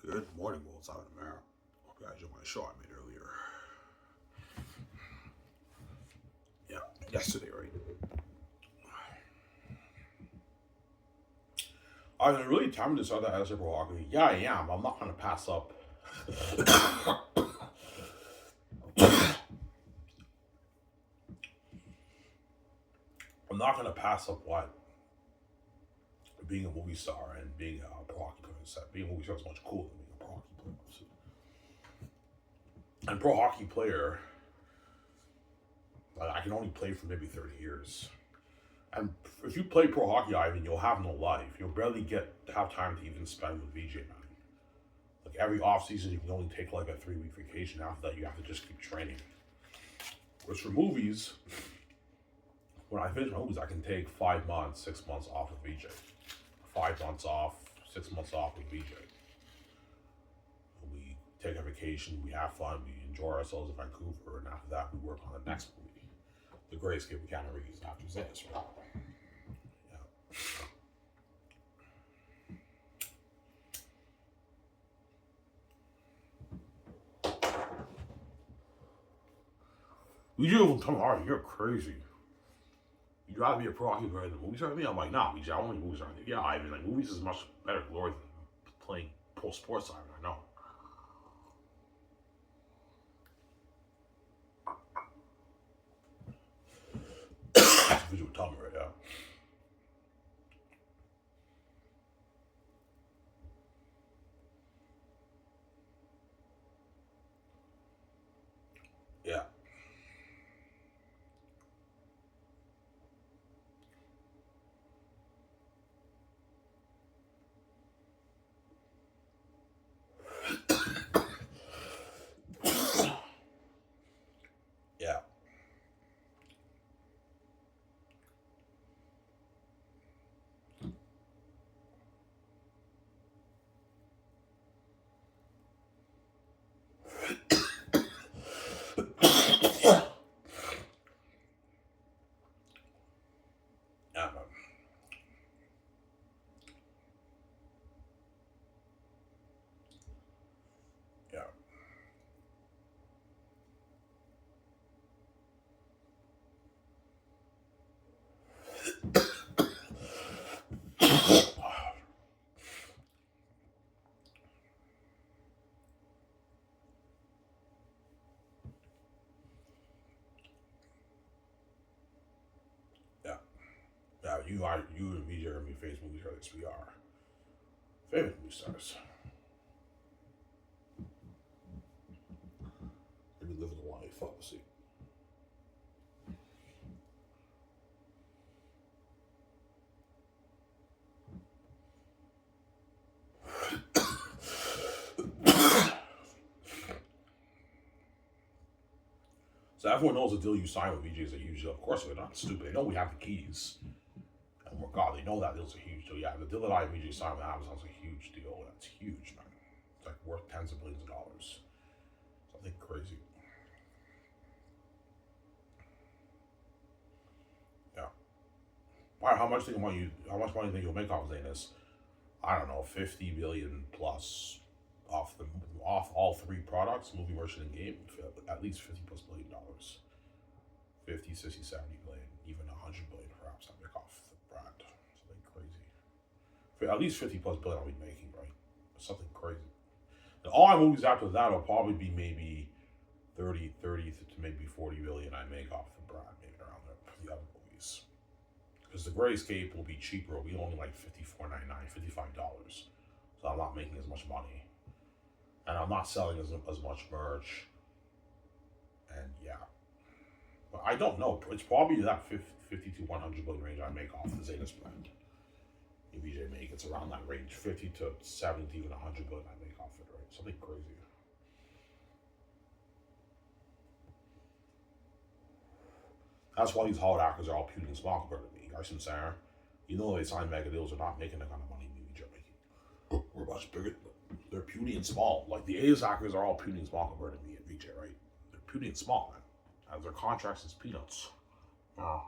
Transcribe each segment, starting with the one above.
Good morning, World South America. Hope you guys enjoyed my show I made earlier. Yeah, yesterday, right? I was really time to start that as a pro hockey. Yeah, I am. I'm not gonna pass up. I'm not gonna pass up what being a movie star and being a pro hockey player is. Being a movie star is much cooler than being a pro hockey player. And pro hockey player, like, I can only play for maybe 30 years. And if you play pro hockey, Ivan, you'll have no life. You'll barely have time to even spend with VJ, man. Like every off season, you can only take like a 3 week vacation. After that, you have to just keep training. Whereas for movies, when I finish my movies, I can take 5 months, 6 months off with VJ. 5 months off, 6 months off with VJ. We take a vacation, we have fun, we enjoy ourselves in Vancouver, and after that, we work on the next movie. The Gray Escape we can't read after this, right? Yeah. You do tell me, all right, you're crazy. You'd rather be a pro hockey player than a movie star than me? I'm like, nah, BJ, I want to be a movie star. Yeah, I mean, like, movies is much better glory than playing pro sports, I know. That's what you would tell me right now. Yeah. Yeah. Yeah, man. Yeah. Yeah. Yeah, you and me are me face movie stars. We are famous movie stars. We live the life, obviously. So everyone knows the deal you sign with VJ is a huge deal. Of course, they're not stupid. They know we have the keys. And we're God. They know that deal's a huge deal. Yeah, the deal that I and VJ signed with Amazon's a huge deal. That's huge, man. It's like worth tens of billions of dollars. Something crazy. Yeah. Why? How much money do you think you'll make off of this? I don't know, 50 billion plus off all three products, movie, merchant, and game, at least 50 plus $1 billion. 50, 60, 70 billion, even 100 billion perhaps I make off the brand. Something crazy. For at least 50 plus billion I'll be making, right? Something crazy. And all my movies after that will probably be maybe 30 to maybe 40 billion I make off the brand, maybe around there for the other movies. Because the Gray Escape will be cheaper, it'll be only like $54.99, $55. So I'm not making as much money. And I'm not selling as much merch. And yeah. But I don't know. It's probably that 50 to 100 billion range I make off the Zetas brand. If VJ make it's around that range, 50 to 70, even 100 billion I make off it, right? Something crazy. That's why these Hollywood actors are all puny and small compared to me. You guys see what I'm saying? You know they sign mega deals, they're not making the kind of money me and VJ are making. We're much bigger. They're puny and small. Like the A's actors are all puny and small compared to me and VJ, right? They're puny and small, man. As their contracts is peanuts. Uh,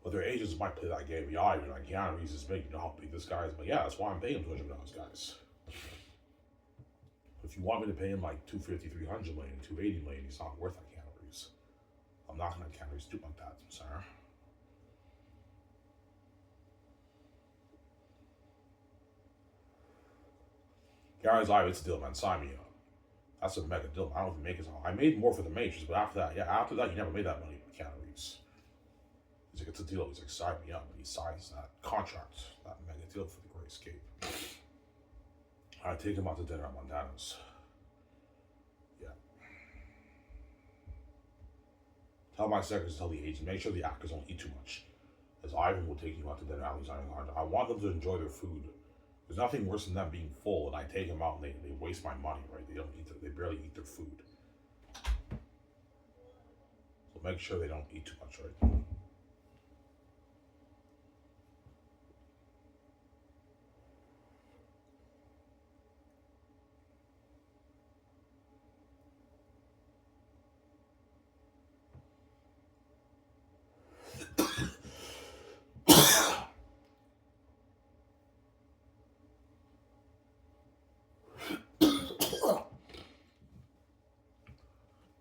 But their agents might play that game. Yeah, you're like, Keanu Reeves is big. You know how big this guy is. But yeah, that's why I'm paying him $200, guys. If you want me to pay him like 250, 300 million, 280 million, he's not worth that Keanu Reeves. I'm not gonna Keanu Reeves do like that, sir. Guys, it's a deal, man. Sign me up. That's a mega deal. I don't even make it. I made more for the Matrix, but after that, you never made that money with Keanu Reeves. He's like, it's a deal. He's like, sign me up. And he signs that contract, that mega deal for the Great Escape. I take him out to dinner at Montana's. Yeah. Tell my secretaries to tell the agent, make sure the actors don't eat too much. As Ivan will take you out to dinner at signing contract. I want them to enjoy their food. There's nothing worse than them being full, and I take them out and they waste my money, right? They barely eat their food. So make sure they don't eat too much, right?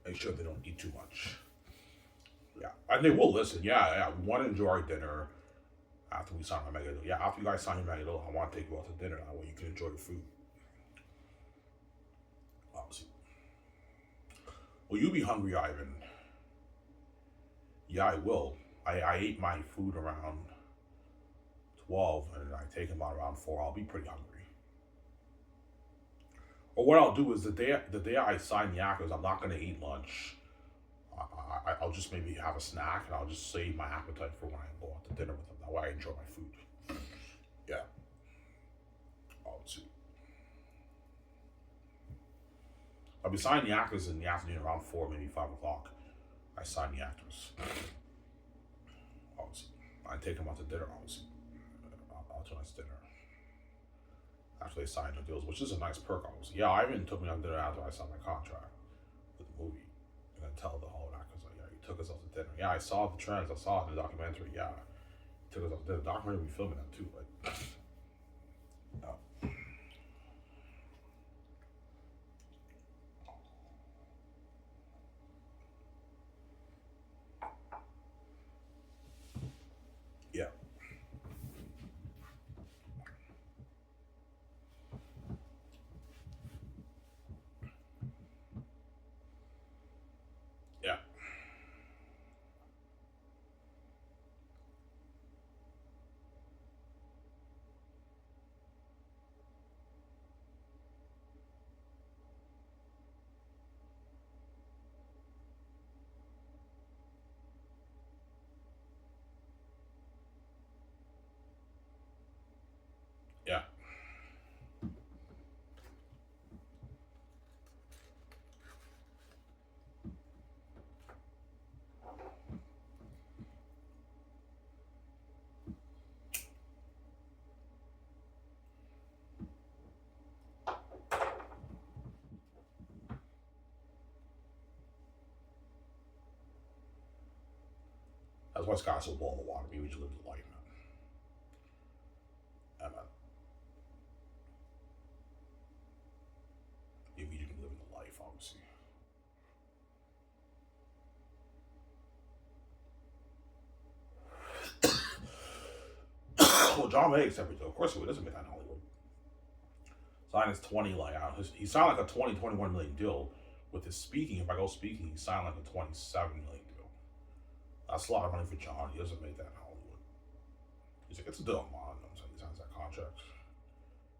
Make sure they don't eat too much. Yeah, and they will listen. Yeah. We want to enjoy our dinner after we sign my mega deal. Yeah, after you guys sign your mega deal, I want to take you out to dinner. That way you can enjoy your food. Obviously. Will you be hungry, Ivan? Yeah, I will. I ate my food around 12, and I take him out around 4. I'll be pretty hungry. Or what I'll do is the day I sign the actors, I'm not going to eat lunch. I'll just maybe have a snack, and I'll just save my appetite for when I go out to dinner with them. That way I enjoy my food. Yeah. Let's see. I'll be signing the actors in the afternoon around 4, maybe 5 o'clock. I sign the actors. Obviously. I take them out to dinner, obviously. Out to a nice dinner. After they sign the deals, which is a nice perk, obviously. Yeah, Ivan took me out to dinner after I signed my contract with the movie. And then tell the whole actors, like, yeah, he took us out to dinner. Yeah, I saw the trends. I saw it in the documentary. Yeah, he took us out to dinner. The documentary, we filming that too. Like, yeah. Yeah. Yeah. That's why Scott's so ball in the water. Maybe we just live the life, man. Yeah, man. Maybe you can live in the life, obviously. Well, John May accepted it. Of course he would. Doesn't make that in Hollywood. Signed his 20, like, he signed like a 21 million deal with his speaking. If I go speaking, he signed like a 27 million deal. That's a lot of money for John. He doesn't make that in Hollywood. He's like, it's a deal, man. I'm saying he signs that contract.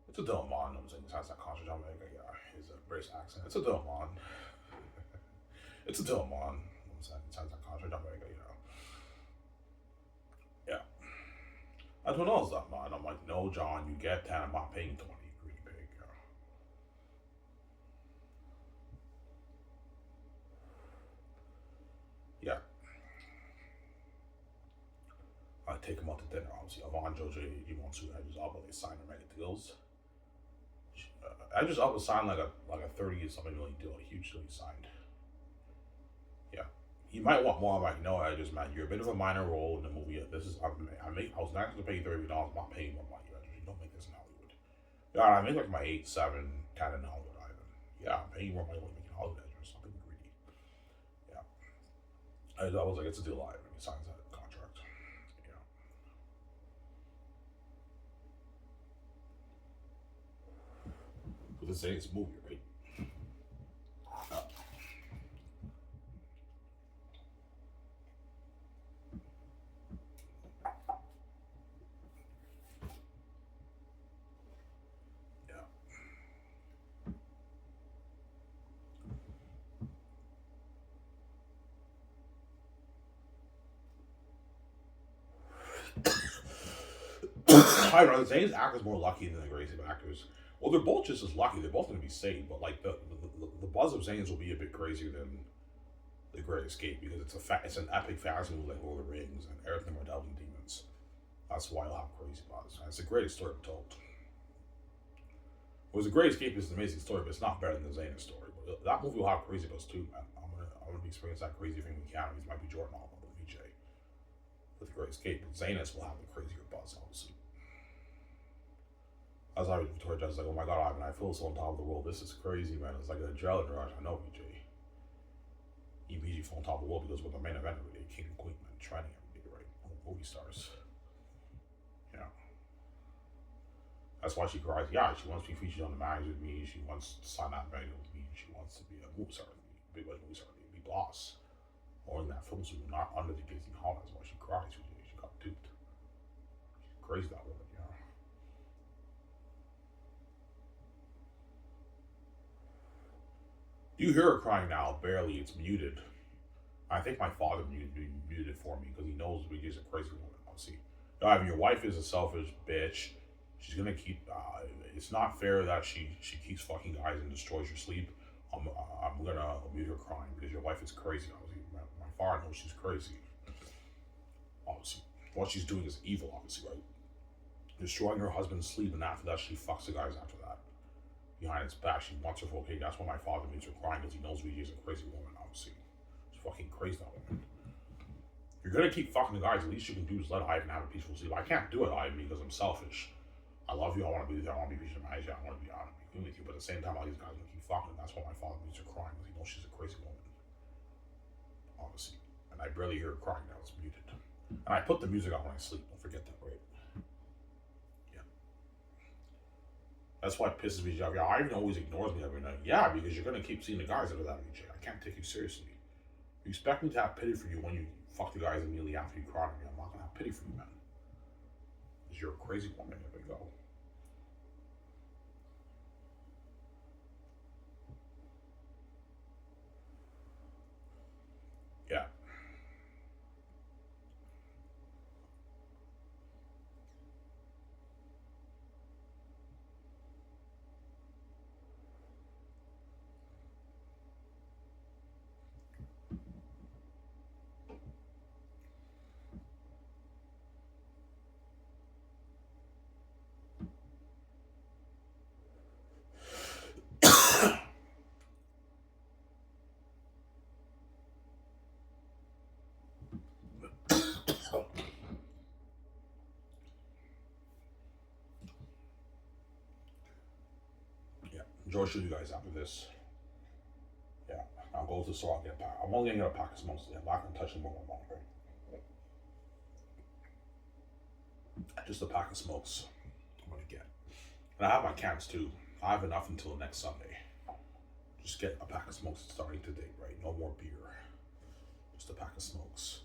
It's a deal, man. I'm saying he signs that contract. I'm like, yeah, his British accent. It's a deal, man. It's a deal, man. I'm saying he signs that contract. I'm like, yeah. That's what else that, man. I'm like, no, John, you get 10. I'm not paying 20. Greedy pig. Yeah. I take him out to dinner, obviously. Avon, Jojo, he wants to Edges Alba. They sign the mega deals. Edges Alba signed like a 30 something million deal, a huge deal he signed. Yeah. You might want more. I'm like, no, I just meant you're a bit of a minor role in the movie. This is I was not going to pay $30. I'm not paying more money. You don't make this in Hollywood. Yeah, I make like my 8, 7, 10 in Hollywood. Ivan. Yeah, I'm paying more money when making Hollywood. Stop being greedy. Yeah, I was like, it's a deal. Ivan. He signs that contract. Yeah, because it's a movie, right? Uh, yeah. I don't know. The Zane's actor's more lucky than the Gracie actors. Well, they're both just as lucky. They're both going to be saved, but like the buzz of Zane's will be a bit crazier than the Great Escape because it's an epic fantasy movie like Lord of the Rings and everything we're delving demons. That's why I'll have crazy buzz. And it's the greatest story ever told. Whereas the Great Escape is an amazing story, but it's not better than the Zane story. But that movie will have crazy buzz too, man. I'm gonna be experiencing that crazy thing we can. It might be Jordan Alba with VJ with the Great Escape, but Zanus will have the crazier buzz, obviously. That's how Victoria does like, oh my god, I mean, I feel so on top of the world. This is crazy, man. It's like an adrenaline rush. I know VJ. EBG fell on top of the world because with the main event every day, King and Queen, man, training every day, right? Movie stars. Yeah. That's why she cries. Yeah, she wants to be featured on the magazine with me. She wants to sign that magazine with me. She wants to be a movie star with me, big movie star with me, be boss. Or in that film suit, not under the Disney Hall. That's why she cries. She got duped. She's crazy, that woman, you know. You hear her crying now, barely. It's muted. I think my father muted it for me because he knows Luigi's a crazy woman. Obviously, I mean, your wife is a selfish bitch. She's gonna keep. It's not fair that she keeps fucking guys and destroys your sleep. I'm gonna mute her crying because your wife is crazy. Obviously, my father knows she's crazy. Obviously, what she's doing is evil. Obviously, right? Destroying her husband's sleep, and after that, she fucks the guys after that. Behind his back, she wants her for okay. That's why my father mutes her crying because he knows Luigi is a crazy woman. Obviously, she's fucking crazy that woman. You're gonna keep fucking the guys. The least you can do is let Ivan have a peaceful sleep. I can't do it, Ivan, because I'm selfish. I love you. I want to be with you. I want to be patient. I want to be honest with you. But at the same time, all these guys are gonna keep fucking. And that's why my father needs her crying because he knows she's a crazy woman. Obviously, and I barely hear her crying now. It's muted. And I put the music on when I sleep. Don't forget that, right? Yeah. That's why it pisses me off. Yeah, Ivan always ignores me every night. Yeah, because you're gonna keep seeing the guys out of that VJ. I can't take you seriously. You expect me to have pity for you when you fuck the guys immediately after you cry to me. I'm not gonna have pity for you, man. Because you're a crazy woman. There we go. Yeah. Yeah. Enjoy show you guys after this. Yeah. I'll go to the store. I'll get a pack. I'm only gonna get a pack of smokes. I'm not gonna touch them with my mom, right? Just a pack of smokes. I'm gonna get. And I have my cans too. I have enough until next Sunday. Just get a pack of smokes starting today, right? No more beer. Just a pack of smokes.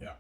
Yeah.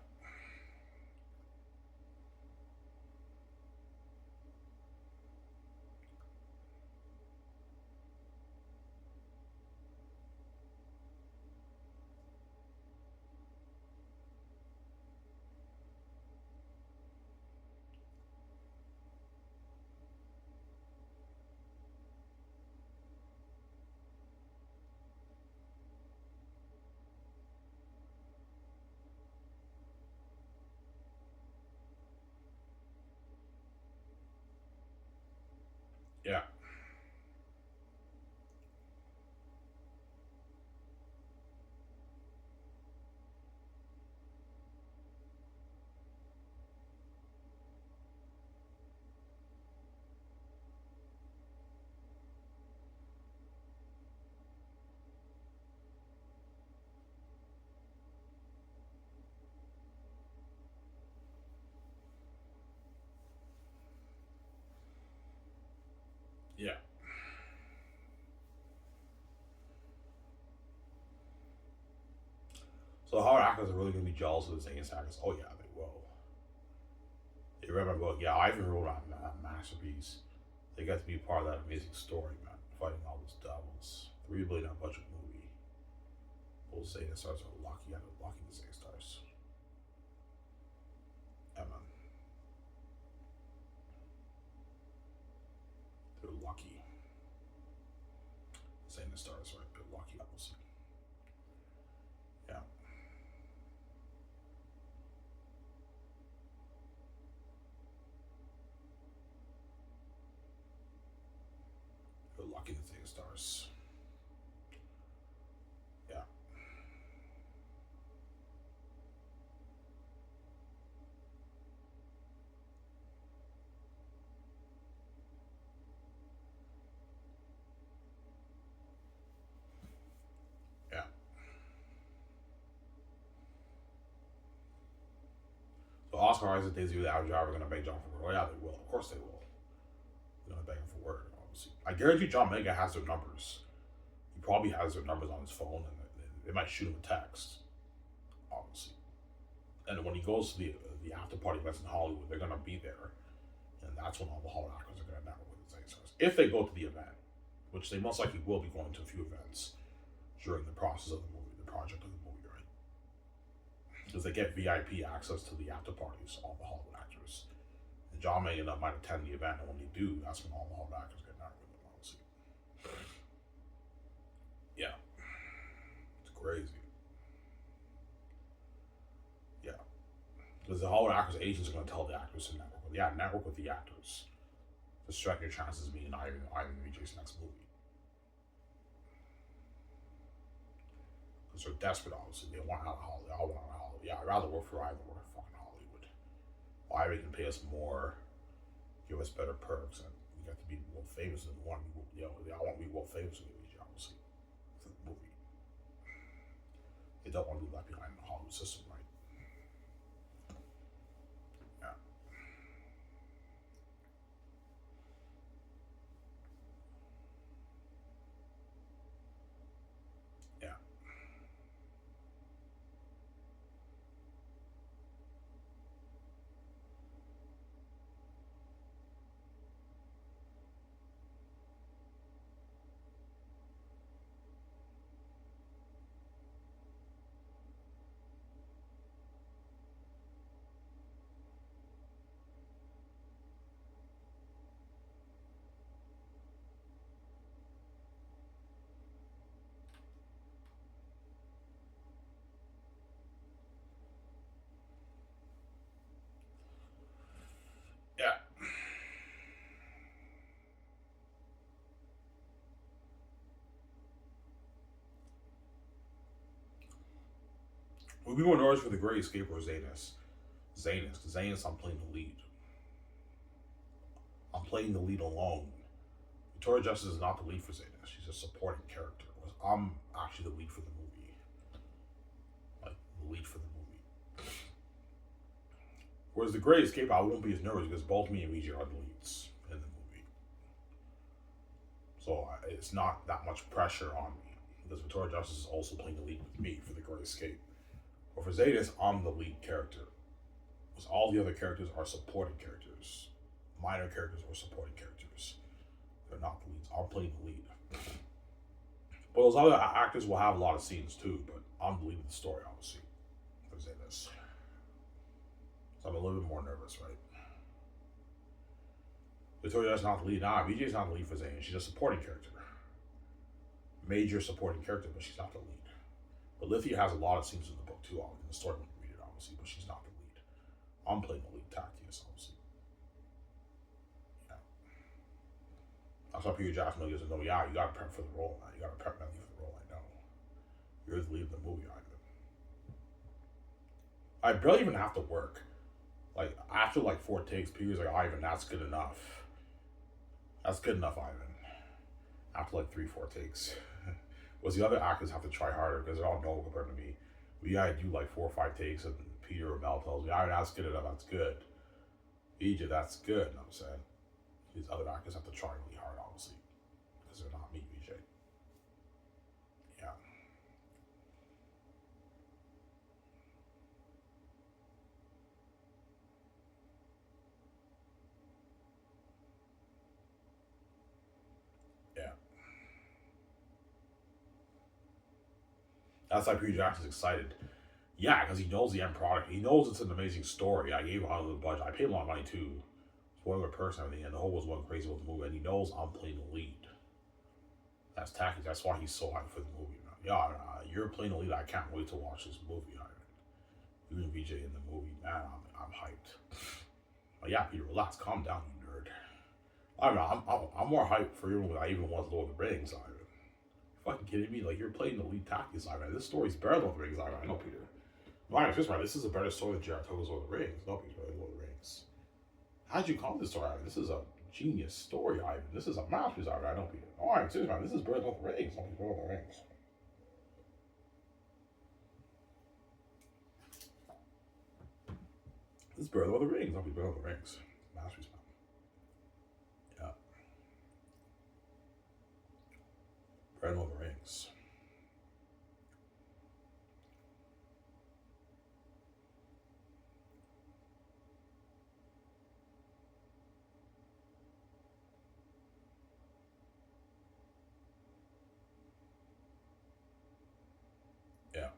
So the Hollywood actors are really gonna be jealous of the Zanus actors. Oh yeah, they will. They read my book. Yeah, I even wrote on that masterpiece. They got to be part of that amazing story, man. Fighting all those devils. $3 billion budget movie. Those Zeta stars are lucky. I'm lucky the Zeta stars. Yeah, man. They're lucky. Zeta stars, right? They're lucky. Obviously. Yeah. They're lucky the Zeta stars. Yeah. Yeah. So Oscar Isaac, Daisy, the Adam Driver are gonna beg John for word. Oh, yeah, they will. Of course they will. They're gonna beg him for word. Obviously, I guarantee John Mega has their numbers. He probably has their numbers on his phone, and they might shoot him a text. Obviously, and when he goes to the after party events in Hollywood, they're gonna be there, and that's when all the Hollywood actors are gonna network with the stars. If they go to the event, which they most likely will be going to a few events during the process of the movie, the project of the movie, right? Because they get VIP access to the after parties, all the Hollywood actors. And John May might attend the event, and when they do, that's when all the Hollywood actors get networked with them, obviously. Yeah, it's crazy. Yeah, because the Hollywood actors' agents are going to tell the actors to network with. Yeah, network with the actors to strike your chances of being in Ivan VJ's next movie. Because they're desperate, obviously. They want out of Hollywood. They all want out of Hollywood. Yeah, I'd rather work for Ivan than work for fucking Hollywood. Ivan can pay us more, give us better perks, and we got to be world famous. And want to be, they all want to be world famous with VJ, obviously, for the movie. They don't want to be left behind in the Hollywood system, right? Yeah. Yeah. Yeah. We'll be more nervous for the Great Escape or Zanus. Because Zanus, I'm playing the lead. I'm playing the lead alone. Victoria Justice is not the lead for Zanus. She's a supporting character. I'm actually the lead for the movie. Like, the lead for the movie. Whereas the Great Escape, I won't be as nervous because both me and VJ are the leads in the movie. So it's not that much pressure on me. Because Victoria Justice is also playing the lead with me for the Great Escape. But for Zanus, I'm the lead character. Because all the other characters are supporting characters. Minor characters or supporting characters. They're not the leads. I'm playing the lead. But those other actors will have a lot of scenes too, but I'm the lead of the story, obviously, for Zanus. So I'm a little bit more nervous, right? Victoria's not the lead. Nah, VJ's not the lead for Zanus. She's a supporting character. Major supporting character, but she's not the lead. But Lithia has a lot of scenes in the book too, in the story when you read it, obviously, but she's not the lead. I'm playing the lead, Tactius, obviously. Yeah. That's why Peter Jackson goes, no, yeah, you gotta prep for the role, man. You gotta prep mentally for the role, I know. You're the lead of the movie, Ivan. I barely even have to work. Like, after like 4 takes, Peter's like, Ivan, that's good enough. That's good enough, Ivan. After like 3, 4 takes. Was the other actors have to try harder because they're all normal compared to me. We gotta do like 4 or 5 takes, and Peter or Mel tells me, Ivan, that's good enough, that's good. VJ, that's good, you know what I'm saying? These other actors have to try really hard, obviously, because they're not me, VJ. Yeah. That's why Peter Jackson's excited. Yeah, because he knows the end product. He knows it's an amazing story. I gave him out of the budget. I paid a lot of money too. It's one other person, everything, and the whole was one crazy about the movie. And he knows I'm playing the lead. That's tacky. That's why he's so hyped for the movie. Man. Yeah, you're playing the lead. I can't wait to watch this movie. You and VJ in the movie, man. I'm hyped. But yeah, Peter, relax, calm down, you nerd. I don't know. I'm more hyped for you than I even was Lord of the Rings. Ivan. You fucking kidding me? Like you're playing the lead tacky side. This story's better than Lord of the Rings. Ivan. I know, Peter. Right, this is a better story than Jared Togo's Lord of the Rings. No, Peter, Lord of the Rings. How'd you call this story, Ivan? This is a genius story, Ivan. This is a masterpiece, Ivan. I know, Peter. All right, seriously, man. This is better than Lord of the Rings. No, Lord of the Rings. This is better than Lord of the Rings. No, better than Lord of the Rings. Masterpiece, man. Yeah, better than Lord of the Rings. Yeah.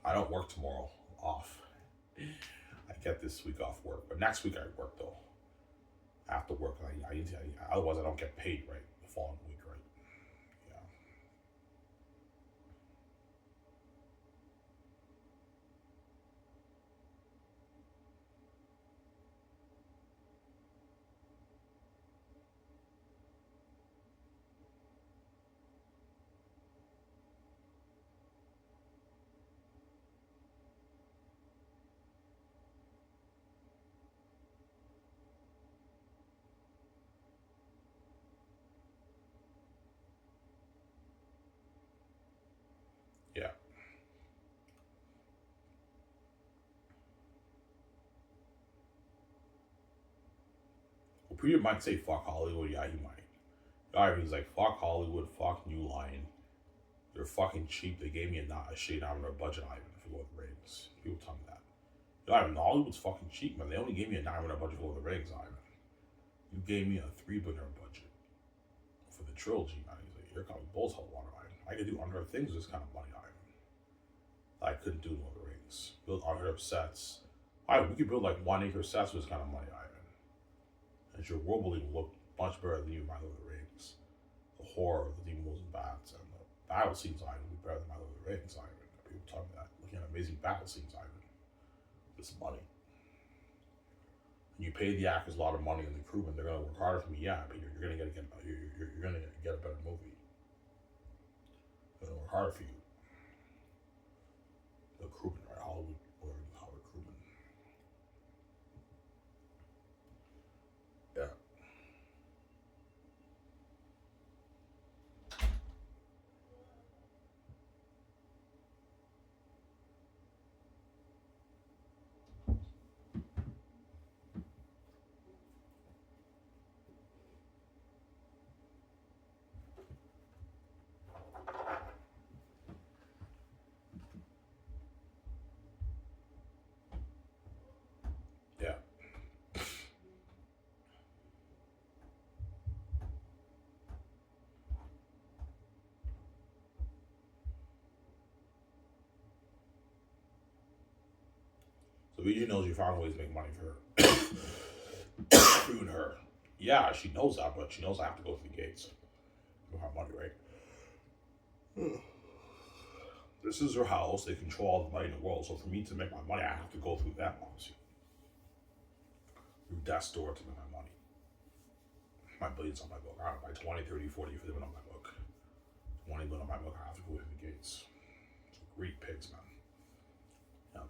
I don't work tomorrow. Off. I get this week off work, but next week I work though. I have to work. Otherwise I don't get paid right the following week, right? Yeah. Yeah. Well, Peter might say fuck Hollywood. Yeah, he might. He's like fuck Hollywood, fuck New Line. They're fucking cheap. They gave me a shade out of their budget item for Lord of the Rings. People tell me that. Hollywood's fucking cheap, man. They only gave me a $9 million budget for Lord of the Rings item. You gave me a $3 billion budget for the trilogy, man. He's like, you're coming balls hot water item. I could do Under Things with this kind of money item. I couldn't do Lord of the Rings. Build Under sets. We could build like 1 acre sets with this kind of money item. And your world building will look much better than you, my Lord of the Rings. The horror, the demons and bats, and the battle scenes item will be better than my Lord of the Rings item. People tell me that. Looking at amazing battle scenes item. This money. And you pay the actors a lot of money and the crewmen, they're gonna work harder for me. Yeah, but you're gonna you're gonna get a better movie. They're gonna work harder for you. The crewmen, right? Hollywood crewmen. Yeah. Yeah. So BG knows you found ways to make money for her. You and her. Yeah, she knows that, but she knows I have to go through the gates. You have money, right? This is her house. They control all the money in the world. So for me to make my money, I have to go through them, obviously. Through that store to make my money. My billions on my book. I don't know, by 20, 30, 40, 50 on my book. 20 million on my book, I have to go through the gates. So great pigs, man. Yeah.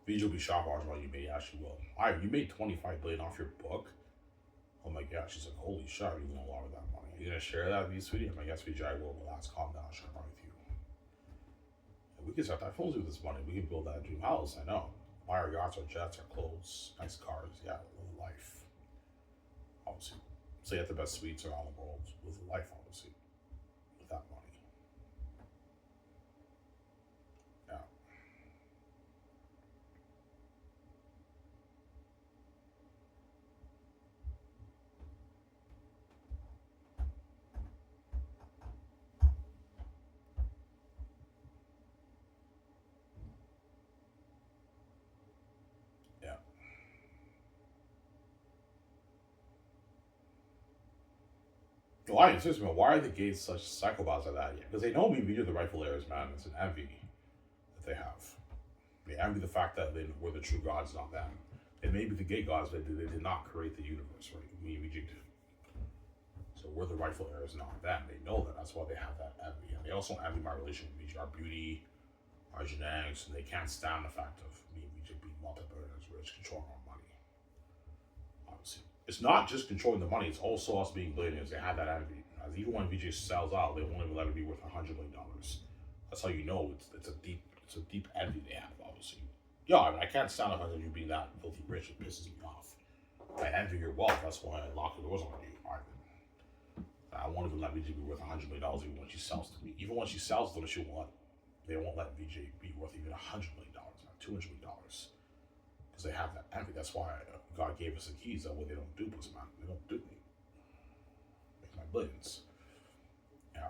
Beej will be shocked watching what you made. Yeah, she will. You made 25 billion off your book. Oh my god, she's like, holy shit, you're gonna lot of that money. Are you gonna share that with me, sweetie? I'm like, yes, BJ, I will. Relax, calm down, I'll share money with you. And we can start that phones with this money. We can build that dream house. I know. Buy our yachts, our jets, our clothes, nice cars. Yeah, live life. Obviously. So you have the best suites around the world with life, obviously, with that money. Yeah, yeah. The Lions, just man, why are the Gates such psychopaths like that? Because they know we are the rightful heirs, man. It's an envy that they have. They envy the fact that we're the true gods, not them. They may be the gate gods, but they did not create the universe, right? We did. So we're the rightful heirs, not them. They know that. That's why they have that envy. And they also envy my relation with VJ, our beauty, our genetics, and they can't stand the fact of me and VJ being multi-billionaires, rich, controlling our money. Obviously, it's not just controlling the money; it's also us being billionaires. They have that envy. As even when VJ sells out, they won't even let it be worth $100 million. That's how you know it's a deep envy they have. Obviously, yeah. I mean, I can't stand the fact that you being that filthy rich. It pisses me off. I envy your wealth. That's why I lock the doors on you. I won't even let VJ be worth $100 million even when she sells to me. Even when she sells them, they won't let VJ be worth even $100 million, not $200 million, because they have that envy. That's why God gave us the keys. That way they don't dupe us, man. They don't dupe me. Make my billions. Yeah.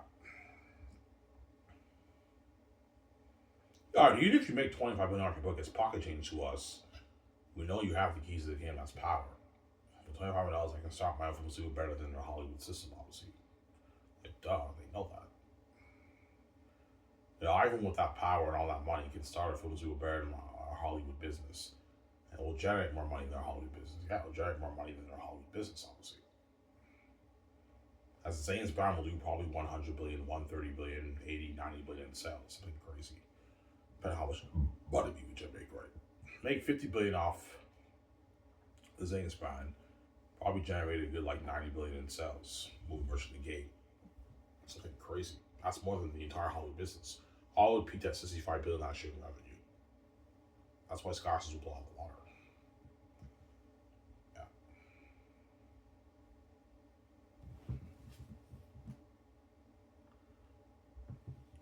All right. Even if you make $25 million per book, it's pocket change to us. We know you have the keys to the game. That's power. For $25 million, I can start my own film studio better than their Hollywood system, obviously. Like, duh, they know that. You know, even with that power and all that money, you can start a film studio better than our Hollywood business. And it will generate more money than our Hollywood business. Yeah, it will generate more money than our Hollywood business, obviously. As the Zane's brand will do probably 100 billion, 130 billion, 80, 90 billion in sales. Something crazy. Depending on how much money we would make, right? Make 50 billion off the Zane's brand. Probably generated a good like 90 billion in sales. Movie version of the gate. Something crazy. That's more than the entire Hollywood business. Hollywood peaked at 65 billion last year in revenue. That's why Scotches will blow out the water. Yeah.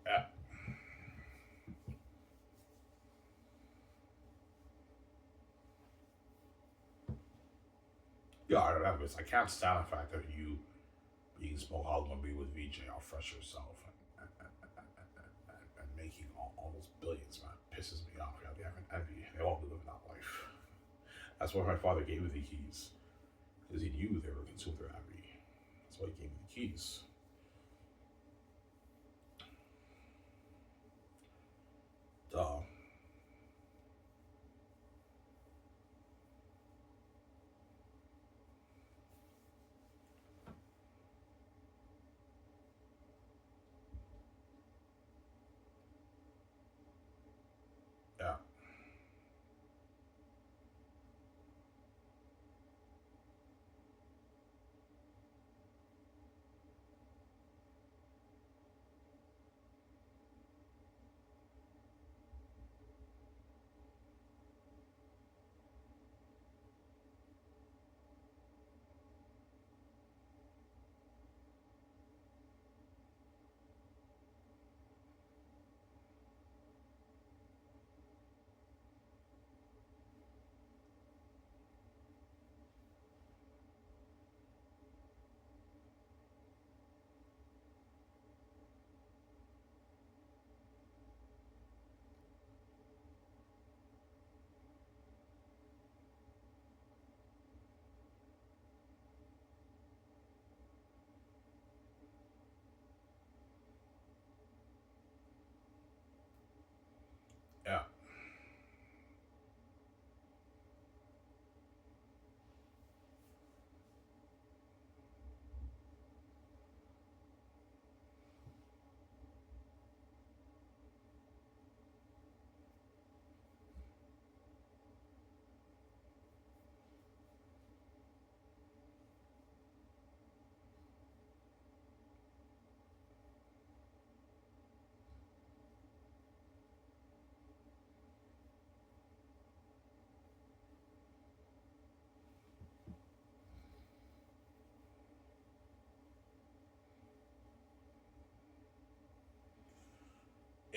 Yeah. Yeah, I don't know. I can't stand the fact that you being Smoke Hollywood be with VJ, all fresh yourself, and making all those billions, man, pisses me off. Yeah, they have an envy. They all live that life. That's why my father gave me the keys, because he knew they were consumed their envy. That's why he gave me the keys. Duh. Yeah.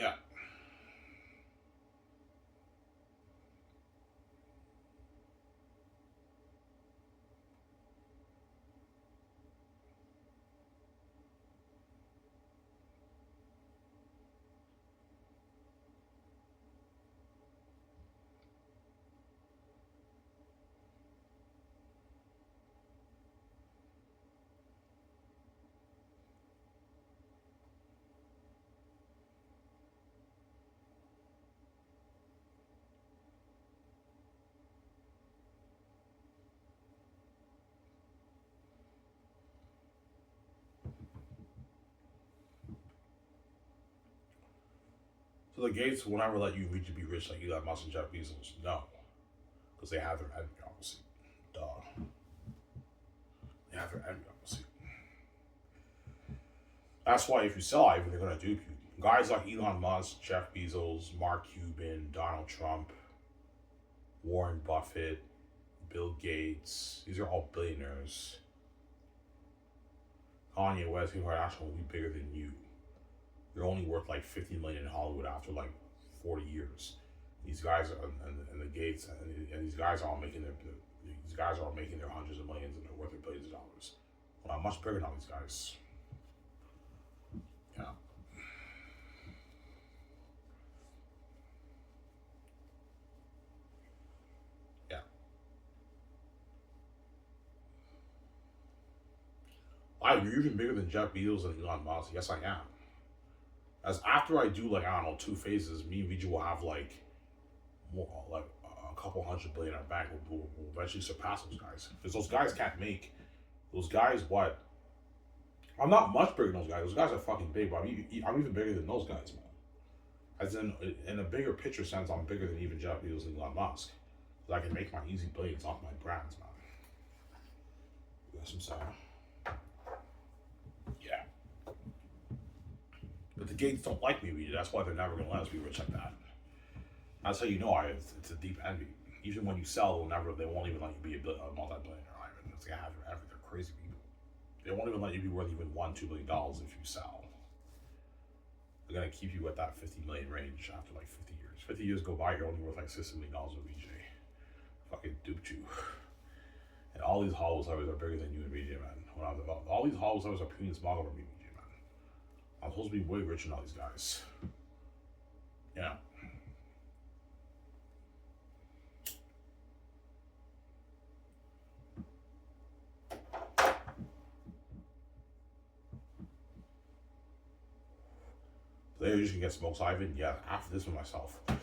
Yeah. So the Gates will never let you reach to be rich like Elon Musk and Jeff Bezos. No, because they have their envy, obviously. Duh. They have their envy, obviously. That's why if you sell Ivan, they're gonna dupe you. Guys like Elon Musk, Jeff Bezos, Mark Cuban, Donald Trump, Warren Buffett, Bill Gates. These are all billionaires. Kanye West, Kim Kardashian will be bigger than you. You're only worth like 50 million in Hollywood after like 40 years. These guys are, and the Gates and these guys are all making their hundreds of millions and they're worth their billions of dollars. Well, I'm much bigger than all these guys. Yeah. Yeah. You're even bigger than Jeff Bezos and Elon Musk. Yes, I am. As after I do like I don't know 2 phases, me and VG will have like more like a couple hundred billion in our bank. We'll eventually surpass those guys because those guys can't make those guys what. I'm not much bigger than those guys. Those guys are fucking big, but I'm even bigger than those guys, man. As in a bigger picture sense, I'm bigger than even Jeff Bezos and Elon Musk. Because I can make my easy billions off my brands, man. That's what I'm saying. Yeah. But the Gates don't like me, really. That's why they're never gonna let us be rich like that. That's how you know it's a deep envy. Even when you sell, they won't even let you be a multi-billionaire. It's gonna have your envy. They're crazy people. They won't even let you be worth even $1-2 billion if you sell. They're gonna keep you at that 50 million range after like 50 years. 50 years go by, you're only worth like $60 million with VJ. Fucking duped you. And all these Hollywood stars are bigger than you and VJ, man. All these Hollywood stars are premium small over me, VJ, man. I'm supposed to be way richer than all these guys. Yeah. Today, you just can get smokes, Ivan. Yeah, after this one myself. I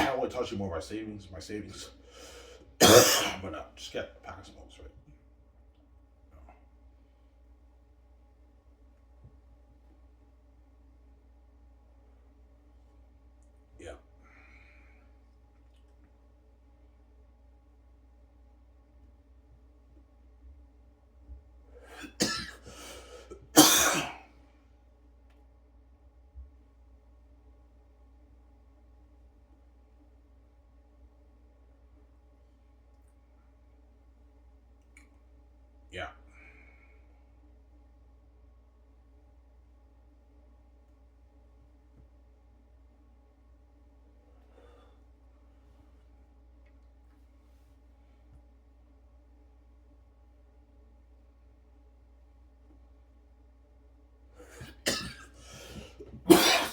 don't want to touch you more of my savings. But just get a pack of smokes, right? Yeah. Yeah.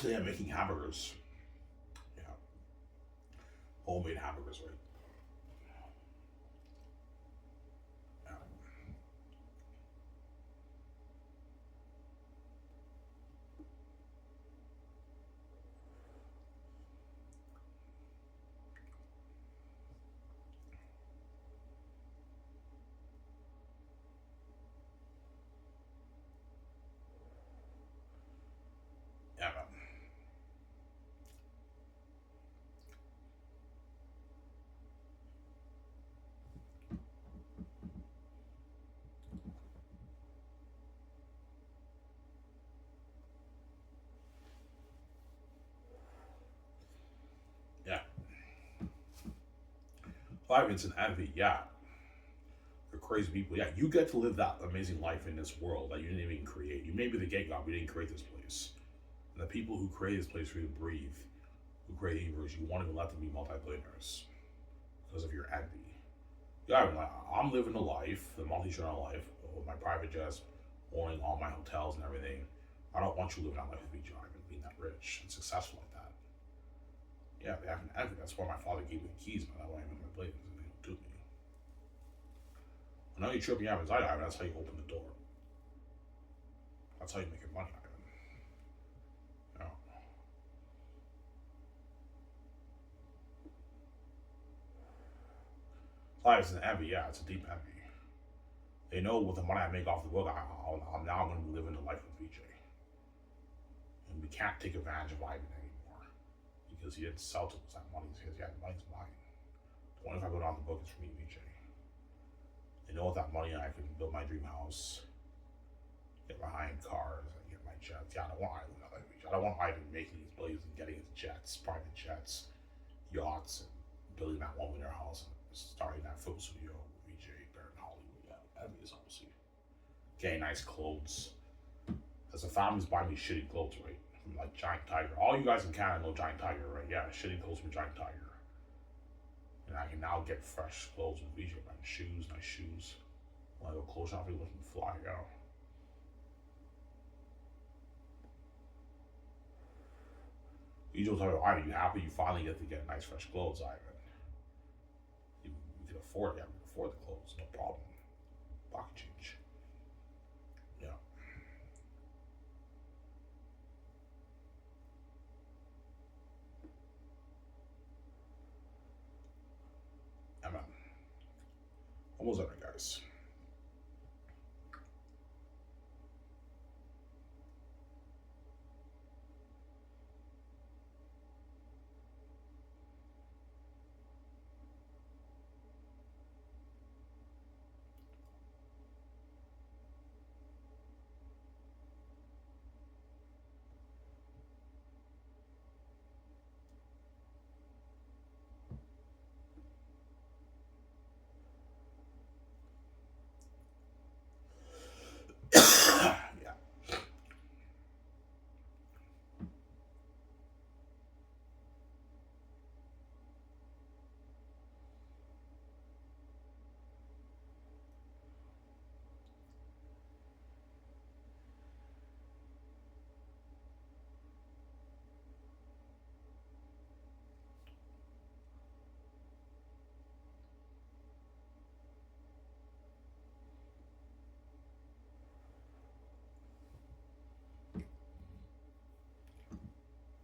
So yeah, making hamburgers. Yeah. Homemade hamburgers, right? Yeah. Yeah, man. Yeah. Ivan's an envy. Yeah. They're crazy people. Yeah, you get to live that amazing life in this world that you didn't even create. You may be the gate god, we didn't create this place. And the people who create this place for you to breathe, who create the universe, you won't even let them be multi-billionaires because of your envy. Yeah, I'm living the life, the multi-trillion life, with my private jets, owning all my hotels and everything. I don't want you living that life with me, John, and being that rich and successful like that. Yeah, they have an envy. That's why my father gave me the keys, but that way I'm in my place and they don't do me. I know you trip me out anxiety, Ivan. That's how you open the door. That's how you make your money, Ivan. You know? Life is an envy, yeah, it's a deep envy. They know with the money I make off the book, I'm now going to be living the life of VJ. And we can't take advantage of Ivan anymore because he didn't sell to us that money. Because yeah, the money's mine. The money if I go down the book is for me, VJ. They know with that money I can build my dream house, get my high-end cars, and get my jets. Yeah, I don't want Ivan like VJ. I don't want Ivan making his billions and getting his jets, private jets, yachts, and building that $1 million house and starting that photo studio with VJ Barrett in Hollywood. Yeah, envy is obviously getting nice clothes. As the family's buying me shitty clothes, right? From like Giant Tiger. All you guys in Canada know Giant Tiger, right? Yeah, shitty clothes from Giant Tiger. And I can now get fresh clothes with VJ, buying shoes, nice shoes. When I go clothes shopping, looking fly, yo. VJ will tell me, Ivan, are you happy you finally get to get nice fresh clothes, Ivan? You can afford it, yeah, we can afford the clothes, no problem. Pocket change. Yeah. Yeah, man. Almost there, guys. Yeah.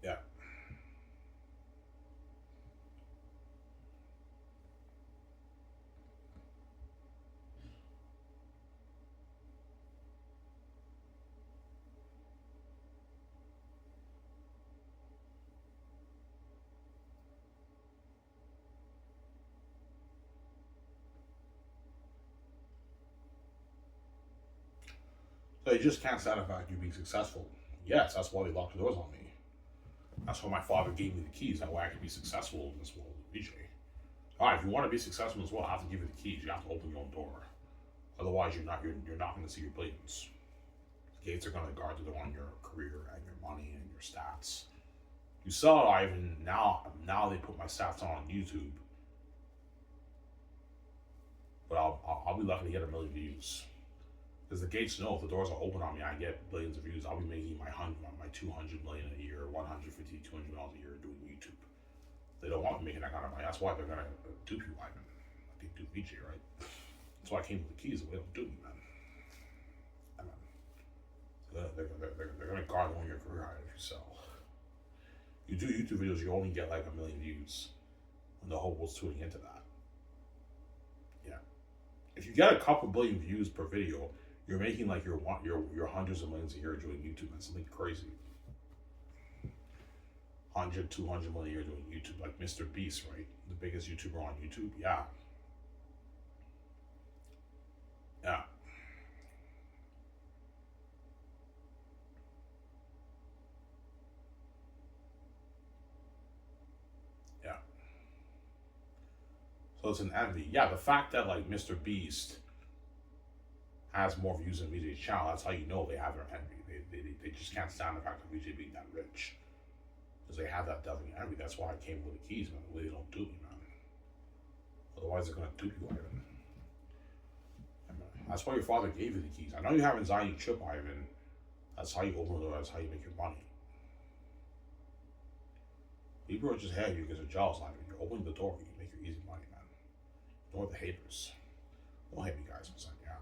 Yeah. So you just can't stand the fact you being successful. Yes, that's why they locked the doors on me. That's why my father gave me the keys. That way I can be successful in this world with VJ. Alright, if you want to be successful as well, I have to give you the keys. You have to open your own door. Otherwise you're not gonna see your billions. The gates are gonna guard the door on your career and your money and your stats. You saw it, Ivan, now they put my stats on YouTube. But I'll be lucky to get 1 million views. Because the gates know if the doors are open on me, I get billions of views. I'll be making my 200 million a year, 150, $200 a year doing YouTube. They don't want me making that kind of money. That's why they're gonna dupe you, Ivan. They dupe VJ, right? That's why I came with the keys. They don't dupe me, man. They're gonna guard on your career if you sell. You do YouTube videos, you only get like 1 million views, and the whole world's tuning into that. Yeah. If you get a couple billion views per video, you're making like your hundreds of millions a year doing YouTube. That's something crazy. 100, 200 million a year doing YouTube, like Mr. Beast, right? The biggest YouTuber on YouTube. Yeah. Yeah. Yeah. So it's an envy. Yeah, the fact that like Mr. Beast has more views than VJ's channel, that's how you know they have their envy. They just can't stand the fact that VJ being that rich. Because they have that devil envy. That's why I came with the keys, man. The way they don't do me, man. Otherwise, they're going to dupe you, Ivan. That's why your father gave you the keys. I know you have anxiety trip, Ivan. That's how you open the door. That's how you make your money. People are just hating you because they're jealous, Ivan. You're opening the door. You make your easy money, man. Ignore the haters. Don't hate me, guys. I'm sending you out.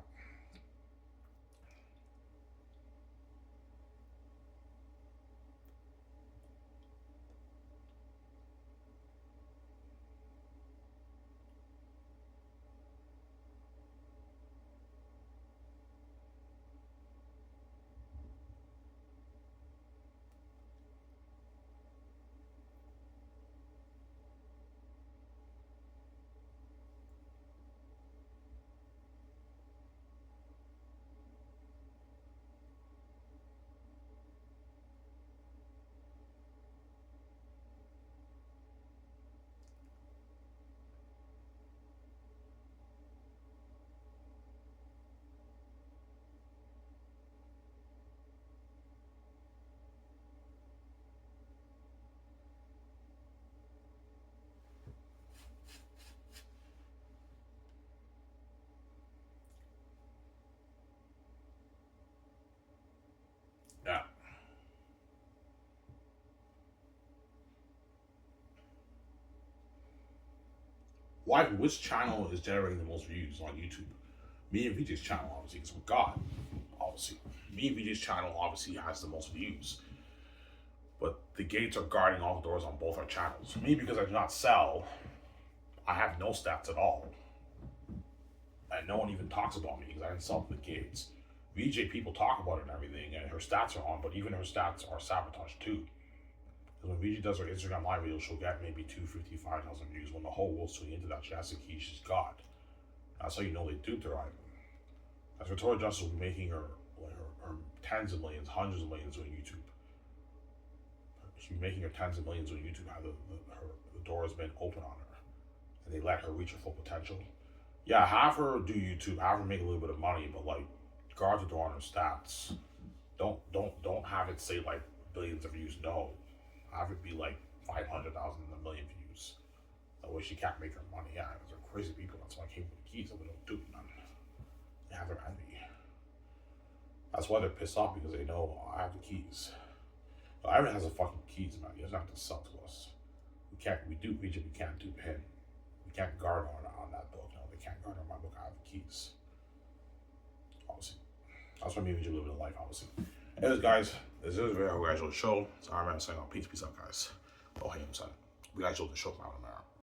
Yeah. Why? Which channel is generating the most views on YouTube? Me and VJ's channel, obviously, because we're God. Obviously, me and VJ's channel obviously has the most views. But the gates are guarding all the doors on both our channels. Me, because I do not sell, I have no stats at all. And no one even talks about me because I didn't sell to the gates. VJ, people talk about it and everything, and her stats are on, but even her stats are sabotaged too. Because when VJ does her Instagram live video, she'll get maybe 255,000 views. When the whole world's swinging into that, she has the key, she's God. That's how you know they duped her, Ivan. As Victoria Justice will be making her tens of millions, hundreds of millions on YouTube. She'll be making her tens of millions on YouTube. How the door has been open on her, and they let her reach her full potential. Yeah, have her do YouTube, have her make a little bit of money, but like guard the door on her stats. Don't have it say like billions of views. No, have it be like 500,000 and a million views. That way she can't make her money. Yeah, because they're crazy people. That's why I came with the keys. That we don't do none. They have their envy. That's why they're pissed off, because they know I have the keys. But Ivan has the fucking keys, man. He doesn't have to sell to us. We do Egypt. We can't dupe him. We can't guard on that book. No, they can't guard on my book. I have the keys. Obviously. That's why me and Egypt live in life, obviously. Anyways, guys, this is a very congratulations show. So I'm saying, peace out, guys. Oh, hey, I'm saying, we got to show the show from out of America.